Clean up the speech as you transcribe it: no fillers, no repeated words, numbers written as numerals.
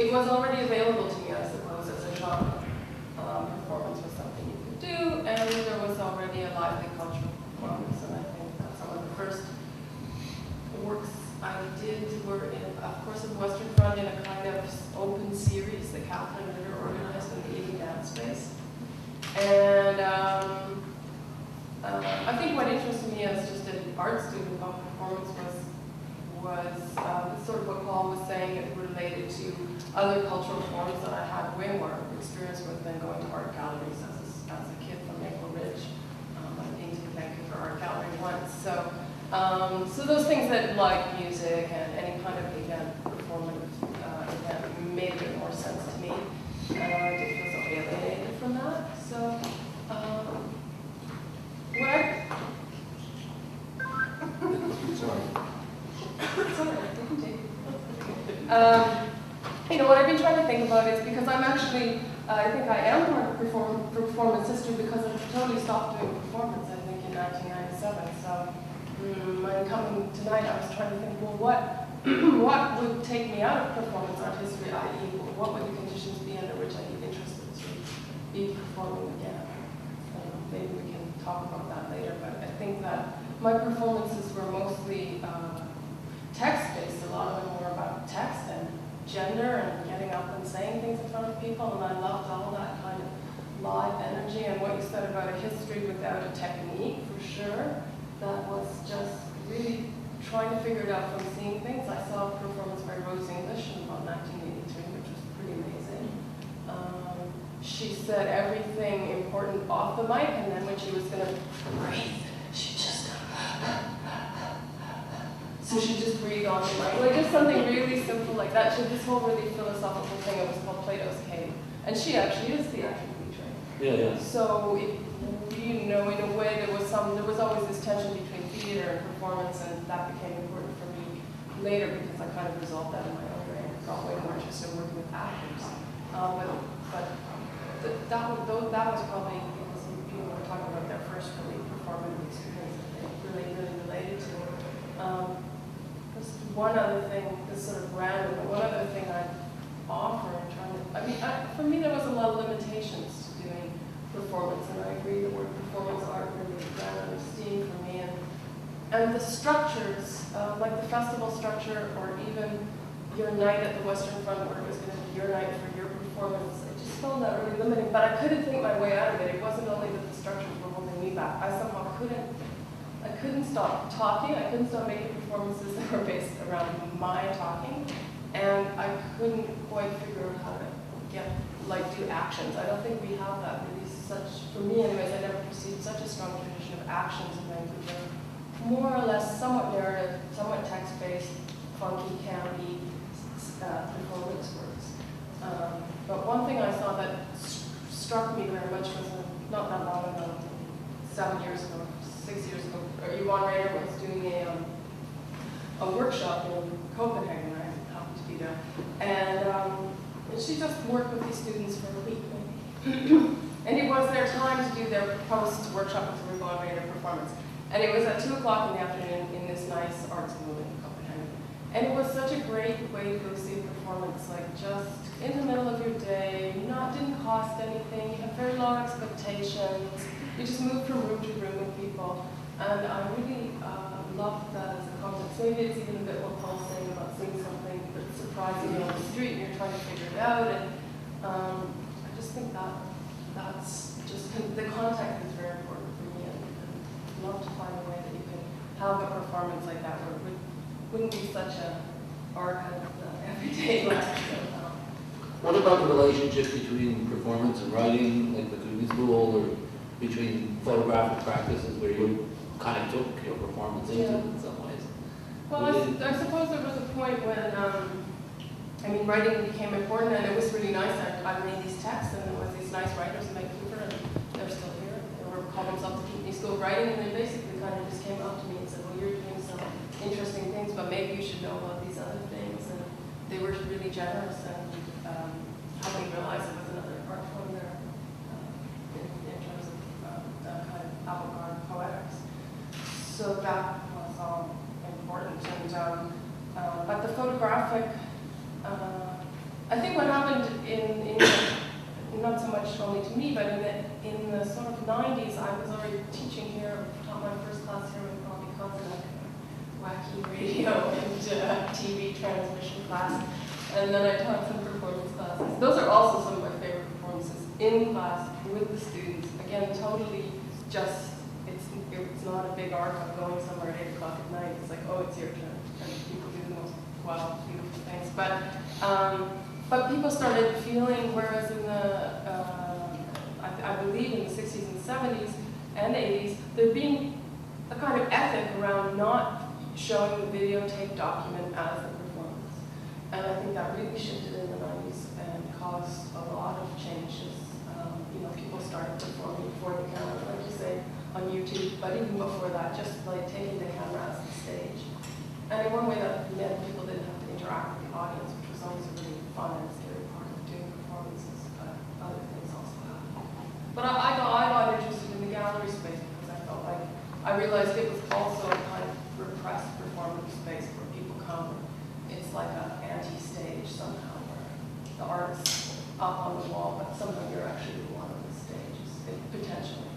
it was already available to me, I suppose, as a genre. Performance was something you could do, and there was already a lively cultural performance, and I think that some of the first works I did were in, of course, in the Western Front in a kind of open series that Catherine Ritter organized in the 80 dance space. And I think what interested me as just an art student about performance was sort of what Paul was saying, it related to other cultural forms that I had way more experience with than going to art galleries as a kid from Maple Ridge. I've been to the Vancouver Art Gallery once. So those things that like music and any kind of event, performance event, made a bit more sense to me. And I did feel so alienated from that. So what I... Sorry. Sorry, you can take it. You know, what I've been trying to think about is because I'm actually, I think I am part of performance history because I totally stopped doing performance, I think, in 1997. So when coming tonight, I was trying to think, well, what would take me out of performance art history, i.e., what would the conditions be under which I'd be interested to be performing again? Maybe we can talk about that later, but I think that my performances were mostly text-based. A lot of them were about text and gender and getting up and saying things in front of people, and I loved all that kind of live energy. And what you said about a history without a technique, for sure, that was just really trying to figure it out from seeing things. I saw a performance by Rose English in about 1983, which was pretty amazing. She said everything important off the mic, and then when she was going to breathe, she just... So she just breathed on the mic. Like just something really simple like that. She had this whole really philosophical thing. It was called Plato's Cave. And she actually is theatrically trained. Yeah, yeah. So, you know, in a way, there was always this tension between theater and performance, and that became important for me later because I kind of resolved that in my own way and got way more interested in working with actors. That was probably because people were talking about their first really performative experience that they really related to. Just one other thing, this sort of random, but one other thing I'd offer in trying to, for me there was a lot of limitations to doing performance, and I agree the word performance art really ran out of steam for me. And the structures, like the festival structure, or even your night at the Western Front where it was going to be your night for your performance, I just found that really limiting. But I couldn't think my way out of it. It wasn't only that the structures were holding me back. I somehow couldn't stop talking. I couldn't stop making performances that were based around my talking, and I couldn't quite figure out how to do actions. I don't think we have that really for me anyways, I never perceived such a strong tradition of actions in Vancouver. More or less somewhat narrative, somewhat text-based, funky, campy performance works. But one thing I saw that struck me very much was not that long ago, 7 years ago, 6 years ago, Moderator was doing a workshop in Copenhagen, where I happened to be there. And she just worked with these students for a week, maybe. And it was their time to do their post-workshop with the Moderator performance. And it was at 2 o'clock in the afternoon in this nice art school in Copenhagen. And it was such a great way to go see a performance, like just in the middle of your day, didn't cost anything, you had very low expectations, you just moved from room to room with people. And I really loved that as a concept. Maybe it's even a bit what Paul's saying about seeing something that's surprising you on the street and you're trying to figure it out. And I just think that's just, the contact is very important for me. And I'd love to find a way that you can have a performance like that where it wouldn't be such a archive of the everyday life. What about the relationship between performance and writing, like the cooking school, or between photographic practices where you kind of took your performance into in some ways? Well, I suppose there was a point when, writing became important, and it was really nice. I made these texts, and there was these nice writers in Vancouver, and they're still here. They were called themselves the Kootenai School of Writing, and they basically kind of just came up to me and said, well, you're doing some interesting things, but maybe you should know about these other things. And they were really generous and helped me realize there was another art form there in terms of kind of avant-garde poetics. So that was all important. And but the photographic I think what happened in not so much only to me, but in the sort of 90s, I was already teaching here, taught my first class here with Bobby Kozak, wacky radio and TV transmission class, and then I taught some performance classes. Those are also some of my favorite performances in class with the students. Again, totally just, it's not a big arc of going somewhere at 8 o'clock at night. It's like, oh, it's your turn, and people do the most wild, beautiful things. But people started feeling, whereas in I believe in the 60s and 70s and 80s, there being a kind of ethic around not showing the videotape document as the performance. And I think that really shifted in the 90s and caused a lot of changes. People started performing before the camera, like you say, on YouTube, but even before that, just like taking the camera as the stage. And in one way that meant people didn't have to interact with the audience, which was always a really fun and scary part of doing performances, but other things also happened. But I got interested in the gallery space because I felt like, I realized it was also a kind of repressed performance space where people come. It's like an anti-stage somehow, where the artist's up on the wall, but somehow you're actually the one on the stage, potentially.